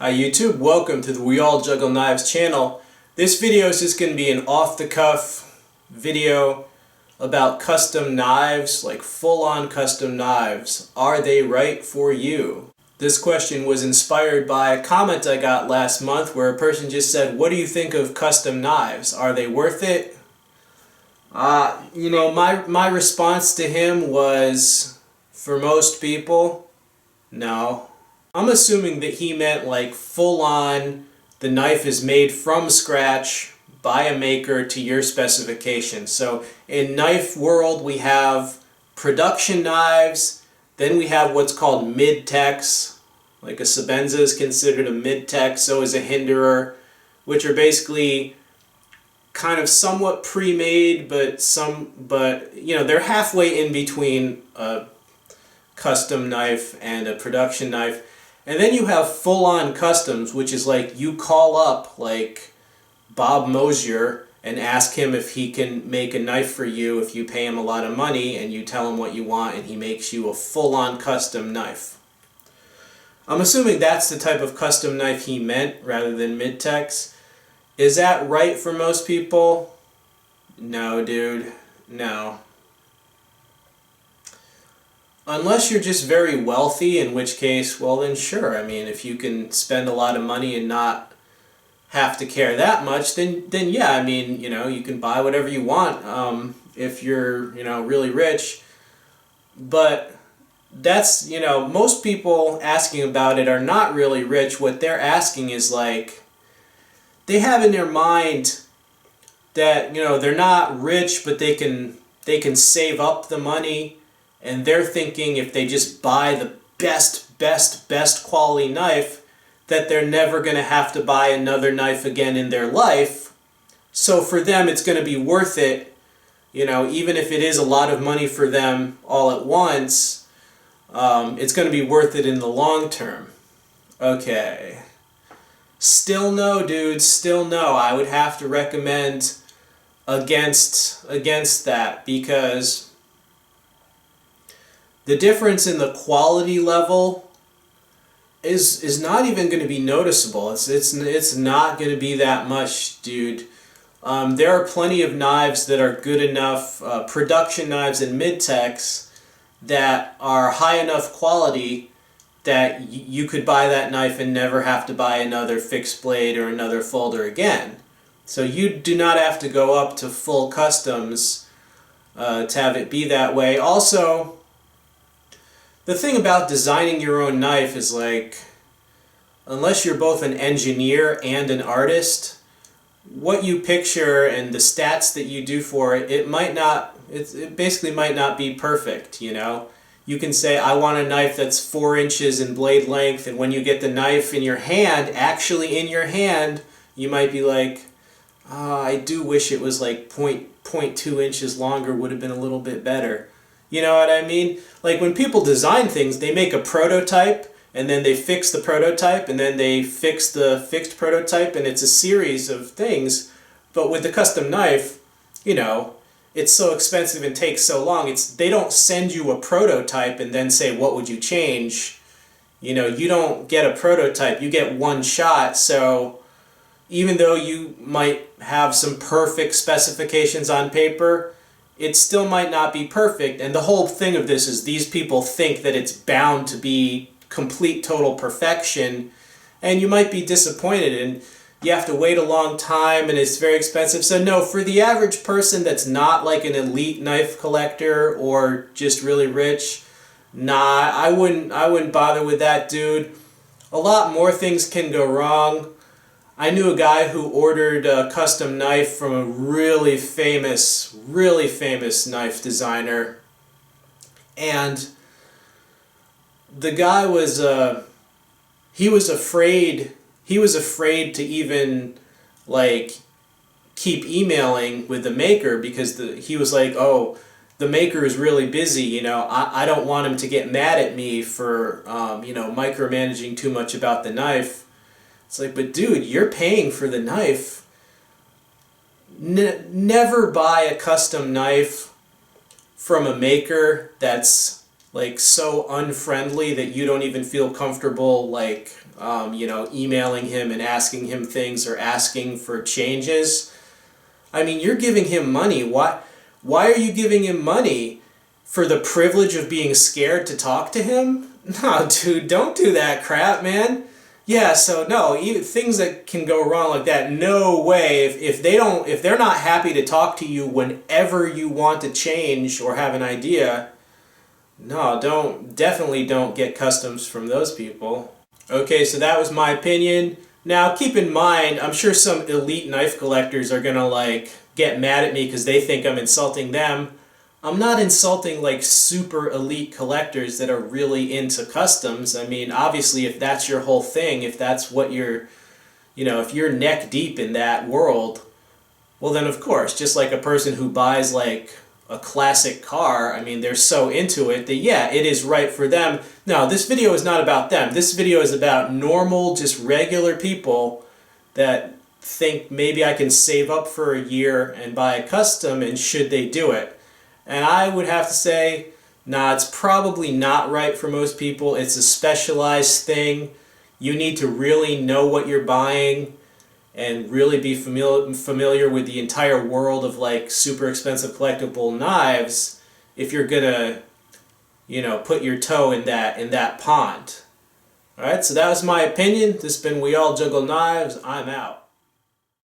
Hi YouTube, welcome to the We All Juggle Knives channel. This video is just going to be an off-the-cuff video about custom knives, like full-on custom knives. Are they right for you? This question was inspired by a comment I got last month where a person just said, what do you think of custom knives? Are they worth it? My response to him was, for most people, no. I'm assuming that he meant like full-on, the knife is made from scratch by a maker to your specifications. So in knife world we have production knives, then we have what's called mid-techs, like a Sabenza is considered a mid-tech, so is a Hinderer, which are basically kind of somewhat pre-made, but they're halfway in between a custom knife and a production knife. And then you have full-on customs, which is like you call up like Bob Mosier and ask him if he can make a knife for you if you pay him a lot of money and you tell him what you want and he makes you a full-on custom knife. I'm assuming that's the type of custom knife he meant rather than mid-techs. Is that right for most people? No, dude. No. Unless you're just very wealthy, in which case, well then sure. I mean, if you can spend a lot of money and not have to care that much, then yeah, I mean, you can buy whatever you want if you're, really rich. But that's, most people asking about it are not really rich. What they're asking is like, they have in their mind that, they're not rich, but they can save up the money. And they're thinking if they just buy the best quality knife, that they're never going to have to buy another knife again in their life. So for them, it's going to be worth it, even if it is a lot of money for them all at once, it's going to be worth it in the long term. Okay. Still no, dude, still no. I would have to recommend against that, because the difference in the quality level is not even going to be noticeable. It's not going to be that much, dude. There are plenty of knives that are good enough, production knives and mid-techs that are high enough quality that you could buy that knife and never have to buy another fixed blade or another folder again. So you do not have to go up to full customs to have it be that way. Also, the thing about designing your own knife is like, unless you're both an engineer and an artist, what you picture and the stats that you do for it, it basically might not be perfect, You can say, I want a knife that's 4 inches in blade length, and when you get the knife in your hand, actually in your hand, you might be like, I do wish it was like 0.2 inches longer, would have been a little bit better. You know what I mean? Like when people design things, they make a prototype and then they fix the prototype and then they fix the fixed prototype, and it's a series of things. But with the custom knife, it's so expensive and takes so long. They don't send you a prototype and then say, what would you change? You don't get a prototype, you get one shot. So even though you might have some perfect specifications on paper, it still might not be perfect. And the whole thing of this is these people think that it's bound to be complete, total perfection, and you might be disappointed, and you have to wait a long time, and it's very expensive. So no, for the average person that's not like an elite knife collector or just really rich, nah, I wouldn't bother with that, dude. A lot more things can go wrong. I knew a guy who ordered a custom knife from a really famous knife designer, and the guy was he was afraid to even like keep emailing with the maker, because he was like, oh, the maker is really busy, I don't want him to get mad at me for micromanaging too much about the knife. It's like, but dude, you're paying for the knife. Never buy a custom knife from a maker that's like so unfriendly that you don't even feel comfortable like emailing him and asking him things or asking for changes. I mean, you're giving him money. Why are you giving him money? For the privilege of being scared to talk to him? No, dude, don't do that crap, man. Yeah, so no, even things that can go wrong like that, no way. If they're not happy to talk to you whenever you want to change or have an idea, no, definitely don't get customs from those people. Okay, so that was my opinion. Now, keep in mind, I'm sure some elite knife collectors are gonna get mad at me because they think I'm insulting them. I'm not insulting super elite collectors that are really into customs. I mean, obviously, if that's your whole thing, if that's what if you're neck deep in that world, well then of course, just like a person who buys a classic car, I mean, they're so into it that yeah, it is right for them. Now, this video is not about them. This video is about normal, just regular people that think maybe I can save up for a year and buy a custom, and should they do it? And I would have to say, nah, it's probably not right for most people. It's a specialized thing. You need to really know what you're buying and really be familiar with the entire world of super expensive collectible knives if you're gonna, put your toe in that pond. Alright, so that was my opinion. This has been We All Juggle Knives. I'm out.